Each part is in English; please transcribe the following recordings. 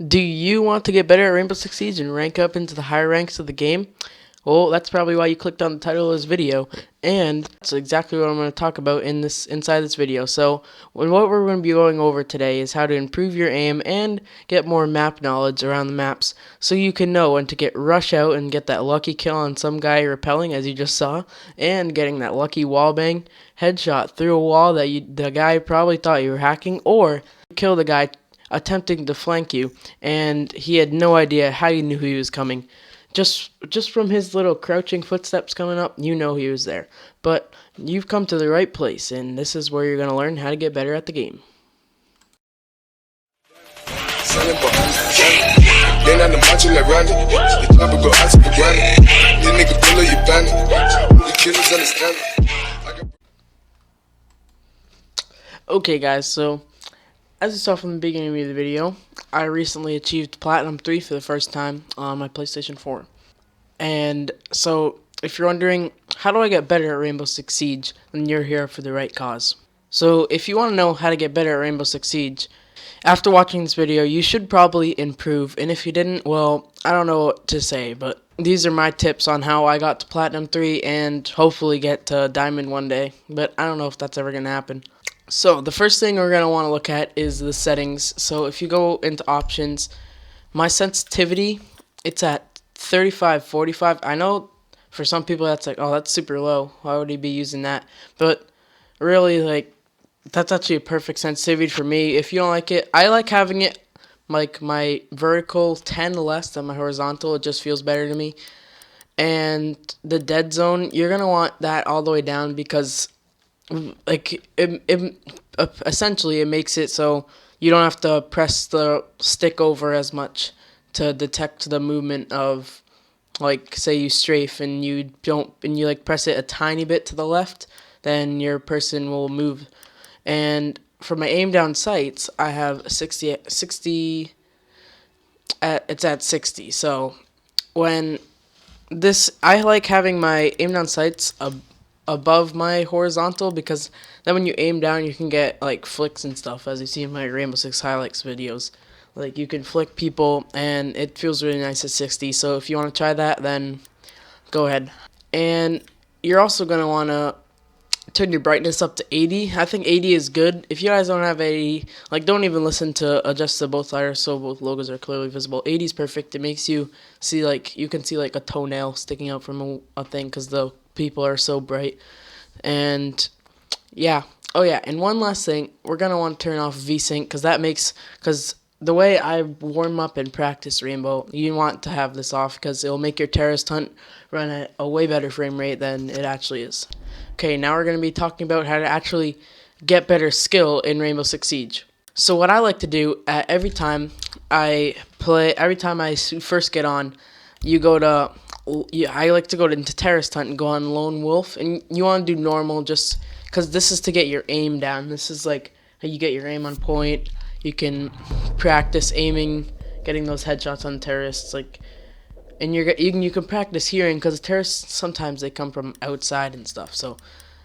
Do you want to get better at Rainbow Six Siege and rank up into the higher ranks of the game? Well, that's probably why you clicked on the title of this video, and that's exactly what I'm going to talk about inside this video. So, what we're going to be going over today is how to improve your aim and get more map knowledge around the maps, so you can know when to get rush out and get that lucky kill on some guy repelling, as you just saw, and getting that lucky wallbang headshot through a wall that the guy probably thought you were hacking, or kill the guy attempting to flank you, and he had no idea how you knew he was coming. Just from his little crouching footsteps coming up, you know he was there. But you've come to the right place, and this is where you're going to learn how to get better at the game. Okay guys, so as you saw from the beginning of the video, I recently achieved Platinum 3 for the first time on my PlayStation 4. And so, if you're wondering, how do I get better at Rainbow Six Siege, then you're here for the right cause. So, if you want to know how to get better at Rainbow Six Siege, after watching this video, you should probably improve. And if you didn't, well, I don't know what to say, but these are my tips on how I got to Platinum 3 and hopefully get to Diamond one day. But I don't know if that's ever going to happen. So, the first thing we're going to want to look at is the settings. So, if you go into options, my sensitivity, it's at 35, 45. I know for some people that's like, oh, that's super low. Why would he be using that? But really, like, that's actually a perfect sensitivity for me. If you don't like it, I like having it like my vertical 10 less than my horizontal. It just feels better to me. And the dead zone, you're going to want that all the way down because like essentially it makes it so you don't have to press the stick over as much to detect the movement of, like, say you strafe and you like press it a tiny bit to the left, then your person will move. And for my aim down sights, I have 60 it's at 60. So when this, I like having my aim down sights above my horizontal, because then when you aim down you can get like flicks and stuff, as you see in my Rainbow Six highlights videos. Like, you can flick people and it feels really nice at 60. So if you want to try that, then go ahead. And you're also going to want to turn your brightness up to 80. I think 80 is good. If you guys don't have 80, like, don't even listen to adjust the both sliders so both logos are clearly visible. 80 is perfect. It makes you see, like, you can see like a toenail sticking out from a thing because the people are so bright. And yeah. Oh yeah, and one last thing, we're going to want to turn off VSync because the way I warm up and practice Rainbow, you want to have this off because it'll make your terrorist hunt run at a way better frame rate than it actually is. Okay, now we're going to be talking about how to actually get better skill in Rainbow Six Siege. So what I like to do every time I first get on, I like to go into terrorist hunt and go on lone wolf, and you want to do normal just because this is to get your aim down. This is like how you get your aim on point. You can practice aiming, getting those headshots on terrorists, like, and you can practice hearing, because terrorists sometimes they come from outside and stuff. So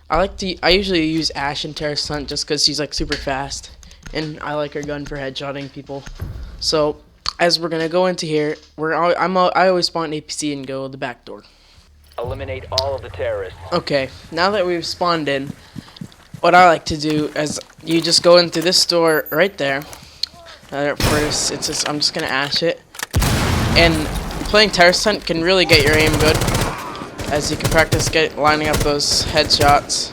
I usually use Ash in terrorist hunt just because she's like super fast, and I like her gun for headshotting people. So as we're gonna go into here, I always spawn APC and go the back door. Eliminate all of the terrorists. Okay, now that we've spawned in, what I like to do is you just go into this door right there. First, I'm just gonna ash it, and playing terrorist hunt can really get your aim good, as you can practice lining up those headshots.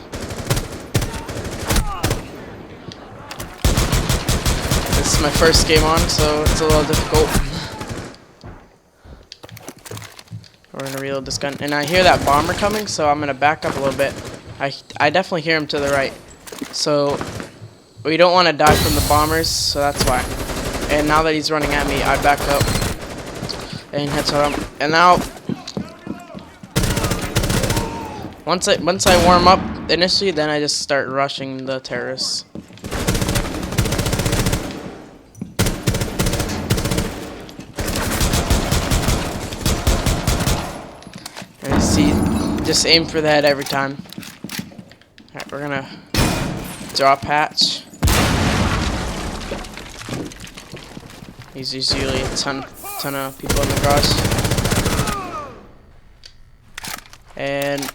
This is my first game on, so it's a little difficult. We're gonna reload this gun, and I hear that bomber coming, so I'm gonna back up a little bit. I definitely hear him to the right, so we don't want to die from the bombers, so that's why. And now that he's running at me, I back up and headshot him. And now, once I warm up initially, then I just start rushing the terrorists. And you see, just aim for the head every time. Alright, we're gonna drop hatch. He's usually a ton of people in the garage. And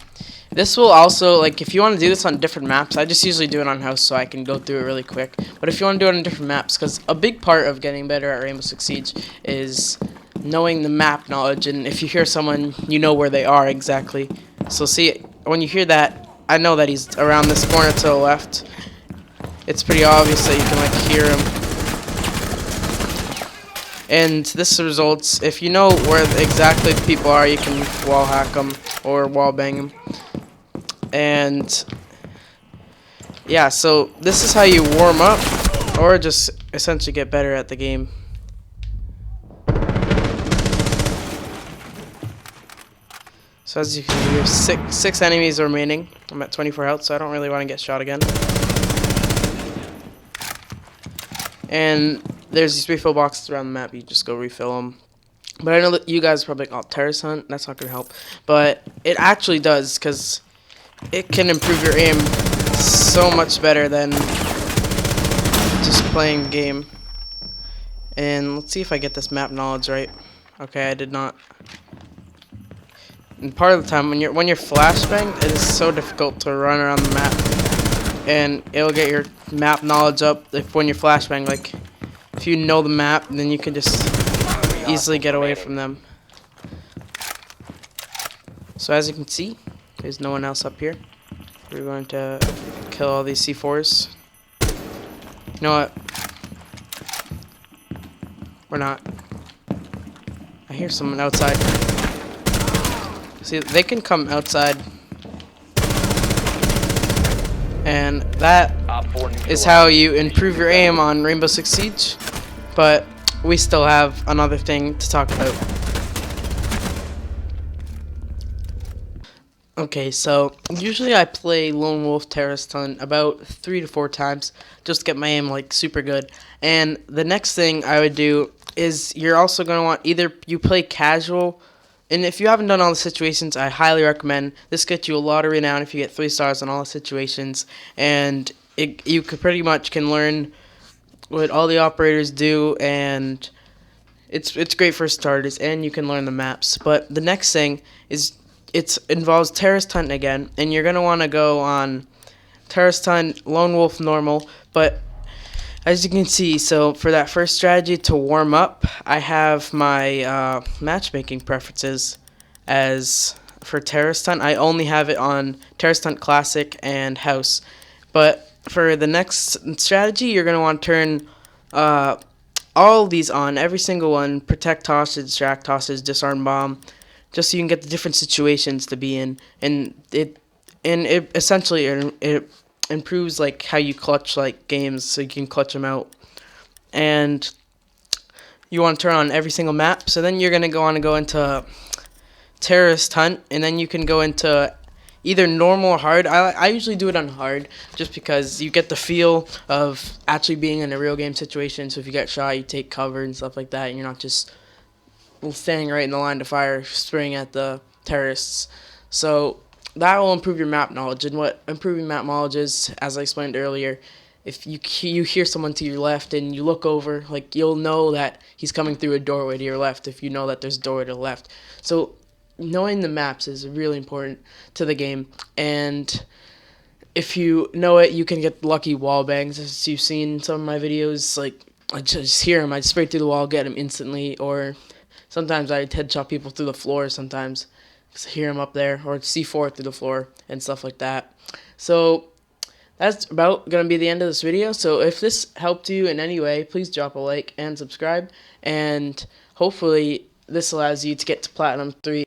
this will also, like, if you want to do this on different maps, I just usually do it on house so I can go through it really quick. But if you want to do it on different maps, because a big part of getting better at Rainbow Six Siege is knowing the map knowledge, and if you hear someone, you know where they are exactly. So see, when you hear that, I know that he's around this corner to the left. It's pretty obvious that you can, like, hear him. And this results, if you know where exactly the people are, you can wall hack them or wall bang them. And yeah, so this is how you warm up or just essentially get better at the game. So as you can see, we have six enemies remaining. I'm at 24 health, so I don't really want to get shot again. And there's these refill boxes around the map. You just go refill them. But I know that you guys are probably like, oh, terrorist hunt, that's not going to help. But it actually does, because it can improve your aim so much better than just playing the game. And let's see if I get this map knowledge right. Okay, I did not. And part of the time, when you're flashbanged, it is so difficult to run around the map, and it'll get your map knowledge up when you're flashbanged. Like, if you know the map, then you can just easily get away from them. So as you can see, there's no one else up here. We're going to kill all these C4s. You know what? We're not. I hear someone outside. See, they can come outside. And that is how you improve your aim on Rainbow Six Siege. But we still have another thing to talk about. Okay, so usually I play Lone Wolf Terrorist Hunt about 3 to 4 times just to get my aim like super good. And the next thing I would do is you're also going to want either you play casual, and if you haven't done all the situations, I highly recommend. This gets you a lot of renown if you get 3 stars on all the situations, and you could pretty much can learn what all the operators do, and it's great for starters, and you can learn the maps. But the next thing is it involves terrorist hunt again, and you're gonna want to go on terrorist hunt, lone wolf, normal. But as you can see, so for that first strategy to warm up, I have my matchmaking preferences as for terrorist hunt. I only have it on terrorist hunt classic and house. But for the next strategy, you're gonna want to turn all of these on, every single one: protect hostage, distract hostage, disarm bomb, just so you can get the different situations to be in, and it essentially it improves like how you clutch like games, so you can clutch them out. And you want to turn on every single map. So then you're gonna go into terrorist hunt, and then you can go into either normal or hard. I usually do it on hard just because you get the feel of actually being in a real game situation. So if you get shot, you take cover and stuff like that, and you're not just standing right in the line of fire spraying at the terrorists. So that will improve your map knowledge. And what improving map knowledge is, as I explained earlier, if you hear someone to your left and you look over, like, you'll know that he's coming through a doorway to your left if you know that there's a doorway to the left. So knowing the maps is really important to the game, and if you know it, you can get lucky wall bangs, as you've seen in some of my videos. Like, I just hear him, I spray through the wall, get him instantly, or sometimes I headshot people through the floor sometimes. Just hear him up there, or C4 through the floor and stuff like that. So that's about going to be the end of this video. So if this helped you in any way, please drop a like and subscribe. And hopefully this allows you to get to Platinum 3.